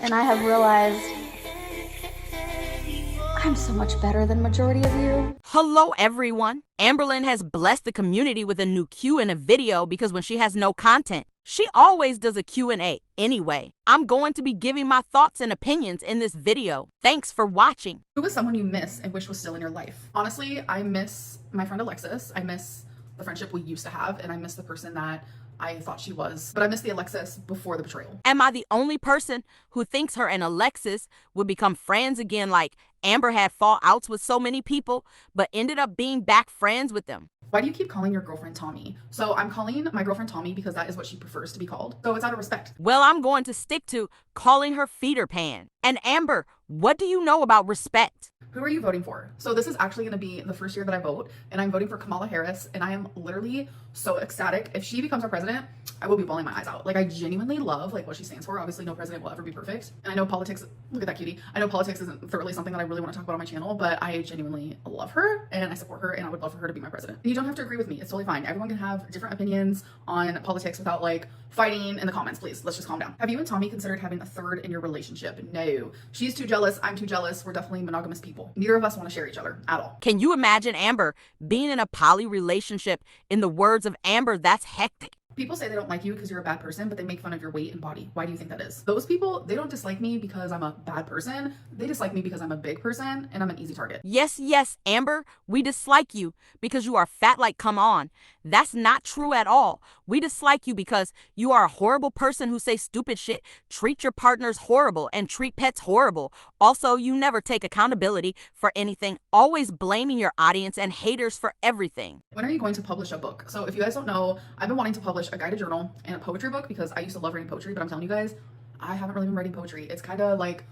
and I have realized I'm so much better than majority of you. Hello everyone. Amberlynn has blessed the community with a new Q in a video because when she has no content, she always does a Q&A. Anyway, I'm going to be giving my thoughts and opinions in this video. Thanks for watching. Who is someone you miss and wish was still in your life? Honestly, I miss my friend Alexis. I miss the friendship we used to have, and I miss the person that I thought she was. But I miss the Alexis before the betrayal. Am I the only person who thinks her and Alexis would become friends again like Amber had fallouts with so many people, but ended up being back friends with them? Why do you keep calling your girlfriend Tommy? So I'm calling my girlfriend Tommy because that is what she prefers to be called. So it's out of respect. Well, I'm going to stick to calling her Feeder Pan. And Amber, what do you know about respect? Who are you voting for? So this is actually going to be the first year that I vote, and I'm voting for Kamala Harris, and I am literally so ecstatic. If she becomes our president, I will be bawling my eyes out. Like, I genuinely love like what she stands for. Obviously, no president will ever be perfect. And I know politics, look at that cutie. I know politics isn't thoroughly something that I really want to talk about on my channel, but I genuinely love her and I support her, and I would love for her to be my president. And you don't have to agree with me. It's totally fine. Everyone can have different opinions on politics without like fighting in the comments, please. Let's just calm down. Have you and Tommy considered having a third in your relationship? No. She's too jealous. I'm too jealous. We're definitely monogamous people. Neither of us want to share each other at all. Can you imagine Amber being in a poly relationship? In the words of Amber, that's hectic. People say they don't like you because you're a bad person, but they make fun of your weight and body. Why do you think that is? Those people, they don't dislike me because I'm a bad person. They dislike me because I'm a big person and I'm an easy target. Yes, Amber, we dislike you because you are fat like come on. That's not true at all. We dislike you because you are a horrible person who say stupid shit, treat your partners horrible, and treat pets horrible. Also, you never take accountability for anything, always blaming your audience and haters for everything. When are you going to publish a book? So if you guys don't know, I've been wanting to publish a guided journal and a poetry book because I used to love writing poetry, but I'm telling you guys, I haven't really been writing poetry. It's kind of like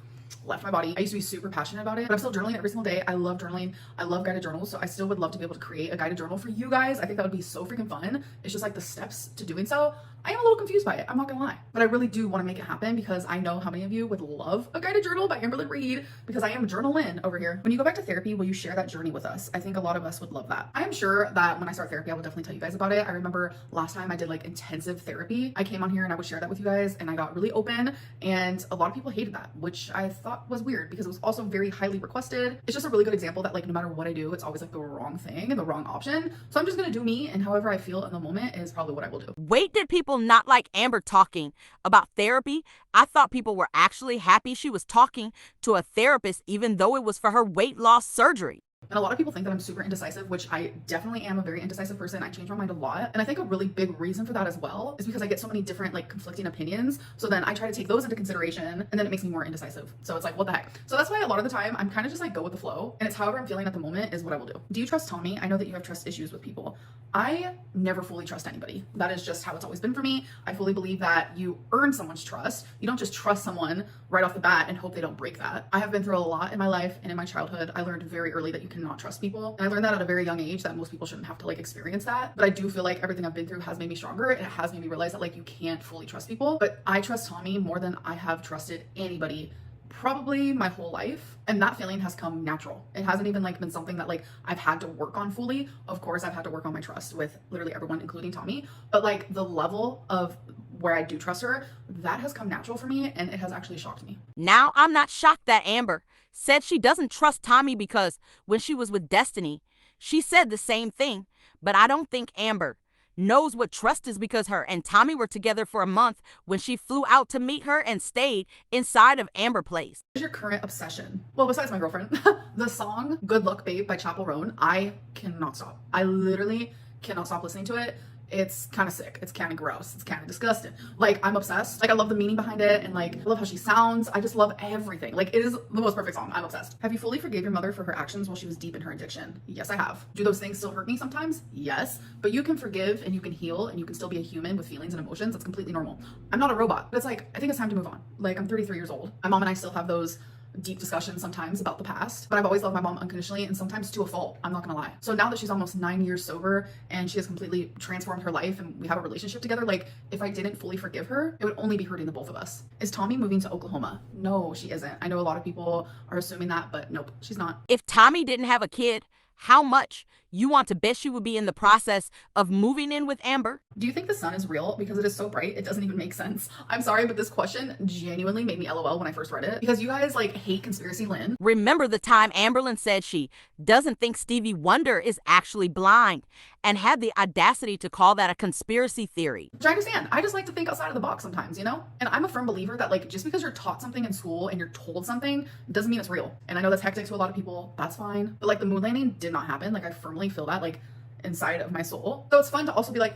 left my body. I used to be super passionate about it, but I'm still journaling every single day. I love journaling. I love guided journals. So I still would love to be able to create a guided journal for you guys. I think that would be so freaking fun. It's just like the steps to doing so. I am a little confused by it. I'm not gonna lie, but I really do want to make it happen because I know how many of you would love a guided journal by Amberlynn Reed because I am journalin over here. When you go back to therapy, will you share that journey with us? I think a lot of us would love that. I am sure that when I start therapy, I will definitely tell you guys about it. I remember last time I did like intensive therapy. I came on here and I would share that with you guys and I got really open, and a lot of people hated that, which I thought was weird because it was also very highly requested. It's just a really good example that like no matter what I do, it's always like the wrong thing and the wrong option. So I'm just gonna do me, and however I feel in the moment is probably what I will do. Wait, did people not like Amber talking about therapy? I thought people were actually happy she was talking to a therapist even though it was for her weight loss surgery. And a lot of people think that I'm super indecisive, which I definitely am a very indecisive person. I change my mind a lot. And I think a really big reason for that as well is because I get so many different like conflicting opinions. So then I try to take those into consideration, and then it makes me more indecisive. So it's like, what the heck? So that's why a lot of the time I'm kind of just like go with the flow, and it's however I'm feeling at the moment is what I will do. Do you trust Tommy? I know that you have trust issues with people. I never fully trust anybody. That is just how it's always been for me. I fully believe that you earn someone's trust. You don't just trust someone right off the bat and hope they don't break that. I have been through a lot in my life and in my childhood. I learned very early that you cannot trust people. And I learned that at a very young age, that most people shouldn't have to like experience that. But I do feel like everything I've been through has made me stronger, and it has made me realize that like you can't fully trust people. But I trust Tommy more than I have trusted anybody probably my whole life, and that feeling has come natural. It hasn't even like been something that like I've had to work on fully. Of course I've had to work on my trust with literally everyone, including Tommy, but like the level of where I do trust her, that has come natural for me, and it has actually shocked me. Now I'm not shocked that Amber said she doesn't trust Tommy because when she was with Destiny, she said the same thing, but I don't think Amber knows what trust is because her and Tommy were together for a month when she flew out to meet her and stayed inside of Amber Place. What is your current obsession? Well, besides my girlfriend, the song Good Luck Babe by Chappell Roan, I cannot stop. I literally cannot stop listening to it. It's kind of sick. It's kind of gross. It's kind of disgusting. Like, I'm obsessed. Like, I love the meaning behind it, and like I love how she sounds. I just love everything. Like, it is the most perfect song. I'm obsessed. Have you fully forgave your mother for her actions while she was deep in her addiction? Yes, I have. Do those things still hurt me sometimes? Yes. But you can forgive and you can heal and you can still be a human with feelings and emotions. That's completely normal. I'm not a robot. But it's like, I think it's time to move on. Like, I'm 33 years old. My mom and I still have those deep discussions sometimes about the past, but I've always loved my mom unconditionally, and sometimes to a fault, I'm not gonna lie. So now that she's almost 9 years sober and she has completely transformed her life and we have a relationship together, like if I didn't fully forgive her, it would only be hurting the both of us. Is Tommy moving to Oklahoma? No, she isn't. I know a lot of people are assuming that, but nope, she's not. If Tommy didn't have a kid, how much You want to bet she would be in the process of moving in with Amber? Do you think the sun is real? Because it is so bright, it doesn't even make sense. I'm sorry, but this question genuinely made me LOL when I first read it. Because you guys like hate conspiracy Lynn. Remember the time Amberlynn said she doesn't think Stevie Wonder is actually blind and had the audacity to call that a conspiracy theory? Which I understand. I just like to think outside of the box sometimes, you know? And I'm a firm believer that like just because you're taught something in school and you're told something doesn't mean it's real. And I know that's hectic to a lot of people. That's fine. But like the moon landing did not happen. Like I firmly feel that like inside of my soul. So it's fun to also be like,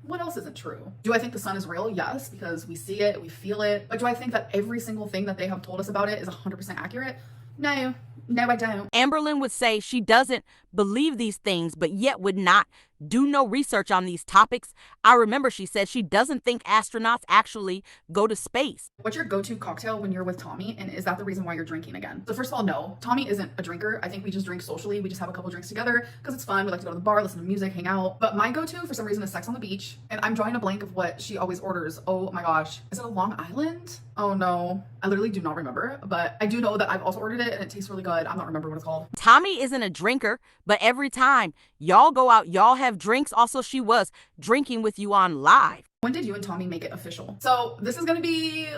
what else isn't true? Do I think the sun is real? Yes, because we see it, we feel it. But do I think that every single thing that they have told us about it is 100% accurate? No, I don't. Amberlynn would say she doesn't believe these things, but yet would not do no research on these topics. I remember she said she doesn't think astronauts actually go to space. What's your go-to cocktail when you're with Tommy? And is that the reason why you're drinking again? So first of all, no, Tommy isn't a drinker. I think we just drink socially. We just have a couple drinks together because it's fun. We like to go to the bar, listen to music, hang out. But my go-to for some reason is Sex on the Beach. And I'm drawing a blank of what she always orders. Oh my gosh. Is it a Long Island? Oh no. I literally do not remember. But I do know that I've also ordered it and it tastes really good. I'm not remembering what it's called. Tommy isn't a drinker, but every time y'all go out, y'all have drinks. Also, she was drinking with you on live. When did you and Tommy make it official? So this is going to be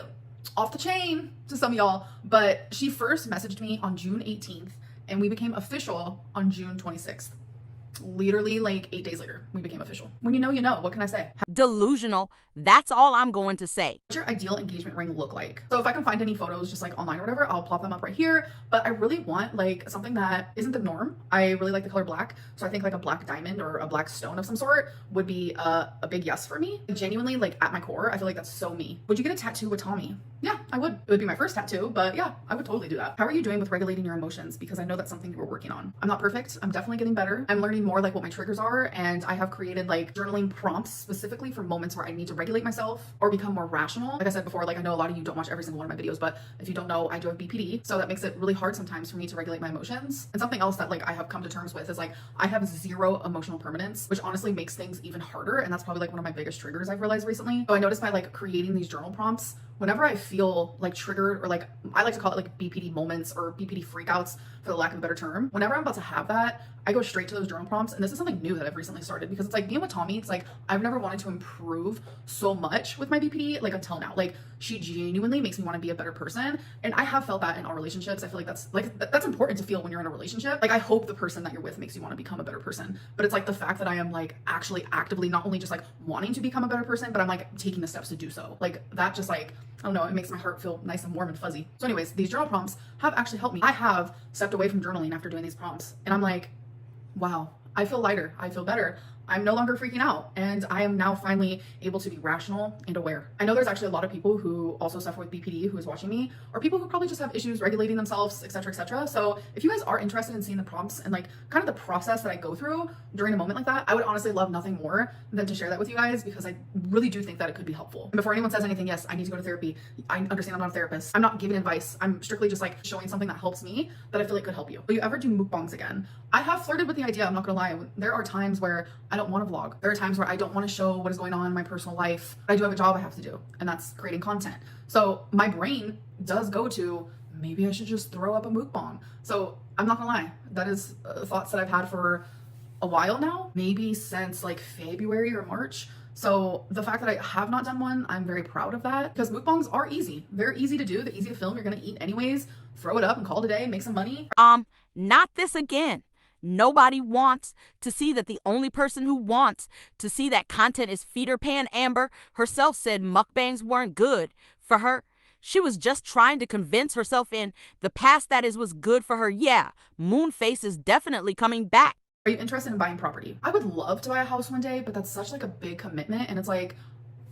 off the chain to some of y'all, but she first messaged me on June 18th and we became official on June 26th. Literally like 8 days later, we became official. When you know, you know. What can I say? Delusional. That's all I'm going to say. What's your ideal engagement ring look like? So if I can find any photos just like online or whatever, I'll plop them up right here. But I really want like something that isn't the norm. I really like the color black. So I think like a black diamond or a black stone of some sort would be a big yes for me. Genuinely, like at my core, I feel like that's so me. Would you get a tattoo with Tommy? Yeah, I would. It would be my first tattoo, but yeah, I would totally do that. How are you doing with regulating your emotions? Because I know that's something you were working on. I'm not perfect. I'm definitely getting better. I'm learning more like what my triggers are. And I have created like journaling prompts specifically for moments where I need to regulate myself or become more rational. Like I said before, like I know a lot of you don't watch every single one of my videos, but if you don't know, I do have BPD. So that makes it really hard sometimes for me to regulate my emotions. And something else that like I have come to terms with is like I have zero emotional permanence, which honestly makes things even harder. And that's probably like one of my biggest triggers I've realized recently. So I noticed by like creating these journal prompts, whenever I feel like triggered or like I like to call it like BPD moments or BPD freakouts for the lack of a better term, whenever I'm about to have that, I go straight to those journal prompts. And this is something new that I've recently started because it's like being with Tommy, it's like I've never wanted to improve so much with my BPD like until now. Like she genuinely makes me want to be a better person. And I have felt that in our relationships. I feel like that's important to feel when you're in a relationship. Like I hope the person that you're with makes you want to become a better person. But it's like the fact that I am like actually actively not only just like wanting to become a better person, but I'm like taking the steps to do so. Like that just like, I don't know, it makes my heart feel nice and warm and fuzzy. So anyways, these journal prompts have actually helped me. I have stepped away from journaling after doing these prompts and I'm like, wow, I feel lighter. I feel better. I'm no longer freaking out and I am now finally able to be rational and aware. I know there's actually a lot of people who also suffer with BPD who is watching me, or people who probably just have issues regulating themselves, etc., etc. So if you guys are interested in seeing the prompts and like kind of the process that I go through during a moment like that, I would honestly love nothing more than to share that with you guys because I really do think that it could be helpful. And before anyone says anything, yes, I need to go to therapy. I understand I'm not a therapist. I'm not giving advice. I'm strictly just like showing something that helps me that I feel like could help you. Will you ever do mukbangs again? I have flirted with the idea, I'm not gonna lie. There are times where I don't want to vlog. There are times where I don't want to show what is going on in my personal life. But I do have a job I have to do, and that's creating content. So my brain does go to, maybe I should just throw up a mukbang. So I'm not gonna lie, that is thoughts that I've had for a while now, maybe since like February or March. So the fact that I have not done one, I'm very proud of that because mukbangs are easy. They're easy to do. They're easy to film. You're gonna eat anyways. Throw it up and call it a day, make some money. Not this again. Nobody wants to see that. The only person who wants to see that content is Feeder Pan. Amber herself said mukbangs weren't good for her. She was just trying to convince herself in the past that it was good for her. Yeah, Moonface is definitely coming back. Are you interested in buying property? I would love to buy a house one day, but that's such like a big commitment. And it's like,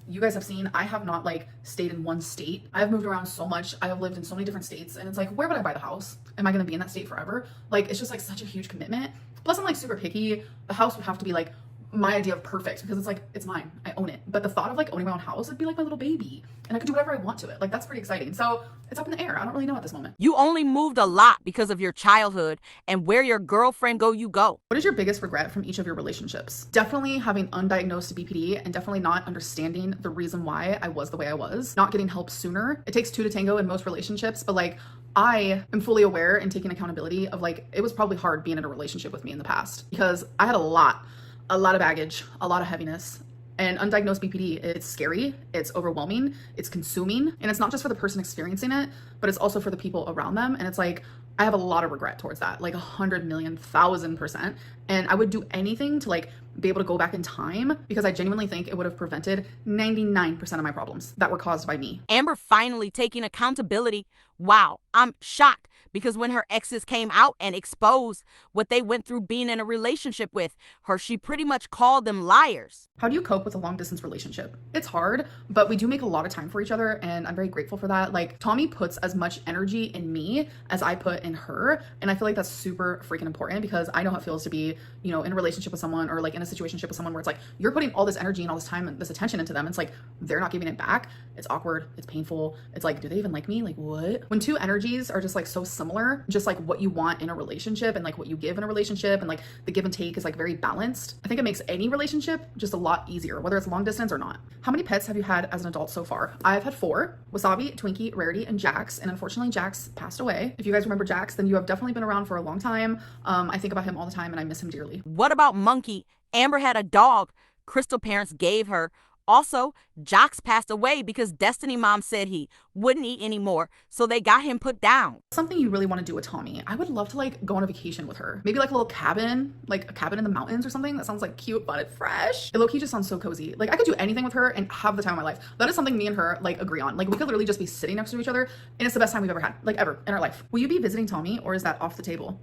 you guys have seen, I have not like stayed in one state. I have moved around so much. I have lived in so many different states and it's like, where would I buy the house? Am I going to be in that state forever? Like, it's just like such a huge commitment. Plus I'm like super picky. The house would have to be like my idea of perfect because it's like, it's mine. I own it. But the thought of like owning my own house would be like my little baby and I could do whatever I want to it. Like that's pretty exciting. So it's up in the air. I don't really know at this moment. You only moved a lot because of your childhood, and where your girlfriend go, you go. What is your biggest regret from each of your relationships? Definitely having undiagnosed BPD and definitely not understanding the reason why I was the way I was, not getting help sooner. It takes two to tango in most relationships, but like I am fully aware and taking accountability of like, it was probably hard being in a relationship with me in the past because I had a lot of baggage, a lot of heaviness. And undiagnosed BPD, it's scary, it's overwhelming, it's consuming, and it's not just for the person experiencing it, but it's also for the people around them. And it's like, I have a lot of regret towards that, like 100,000,000,000%. And I would do anything to like be able to go back in time because I genuinely think it would have prevented 99% of my problems that were caused by me. Amber finally taking accountability. Wow, I'm shocked because when her exes came out and exposed what they went through being in a relationship with her, she pretty much called them liars. How do you cope with a long distance relationship? It's hard, but we do make a lot of time for each other and I'm very grateful for that. Like Tommy puts as much energy in me as I put in her. And I feel like that's super freaking important because I know how it feels to be, you know, in a relationship with someone or like in a situationship with someone where it's like, you're putting all this energy and all this time and this attention into them. It's like, they're not giving it back. It's awkward. It's painful. It's like, do they even like me? Like what? When two energies are just like so similar, just like what you want in a relationship and like what you give in a relationship and like the give and take is like very balanced. I think it makes any relationship just a lot easier, whether it's long distance or not. How many pets have you had as an adult so far? I've had 4, Wasabi, Twinkie, Rarity, and Jax. And unfortunately, Jax passed away. If you guys remember Jax, then you have definitely been around for a long time. I think about him all the time and I miss him dearly. What about Monkey? Amber had a dog Crystal parents gave her. Also, Jax passed away because Destiny mom said he wouldn't eat anymore, so they got him put down. Something you really want to do with Tommy. I would love to like go on a vacation with her. Maybe like a little cabin, like a cabin in the mountains or something. That sounds like cute, but it's fresh. It low-key just sounds so cozy. Like I could do anything with her and have the time of my life. That is something me and her like agree on. Like we could literally just be sitting next to each other and it's the best time we've ever had, like ever in our life. Will you be visiting Tommy or is that off the table?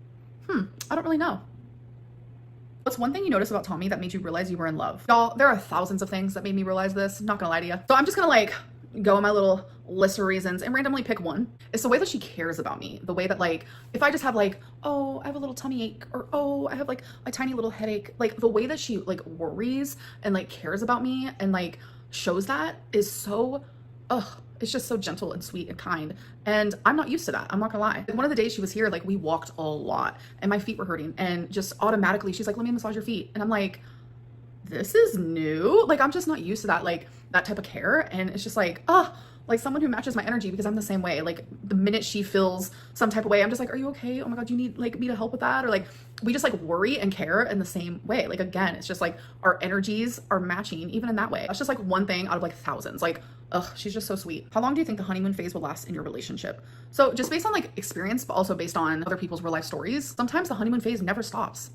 I don't really know. What's one thing you noticed about Tommy that made you realize you were in love? Y'all, there are thousands of things that made me realize this. Not gonna lie to you. So I'm just gonna like go in my little list of reasons and randomly pick one. It's the way that she cares about me. The way that like, if I just have like, oh, I have a little tummy ache or oh, I have like a tiny little headache. Like the way that she like worries and like cares about me and like shows that is so, it's just so gentle and sweet and kind. And I'm not used to that. I'm not gonna lie. One of the days she was here, like we walked a lot and my feet were hurting and just automatically she's like, let me massage your feet. And I'm like, this is new. Like, I'm just not used to that, like that type of care. And it's just like, like someone who matches my energy because I'm the same way. Like the minute she feels some type of way, I'm just like, are you okay? Oh my God, do you need like me to help with that? Or like, we just like worry and care in the same way. Like, again, it's just like our energies are matching even in that way. That's just like one thing out of like thousands. Like, she's just so sweet. How long do you think the honeymoon phase will last in your relationship? So just based on like experience, but also based on other people's real life stories, sometimes the honeymoon phase never stops.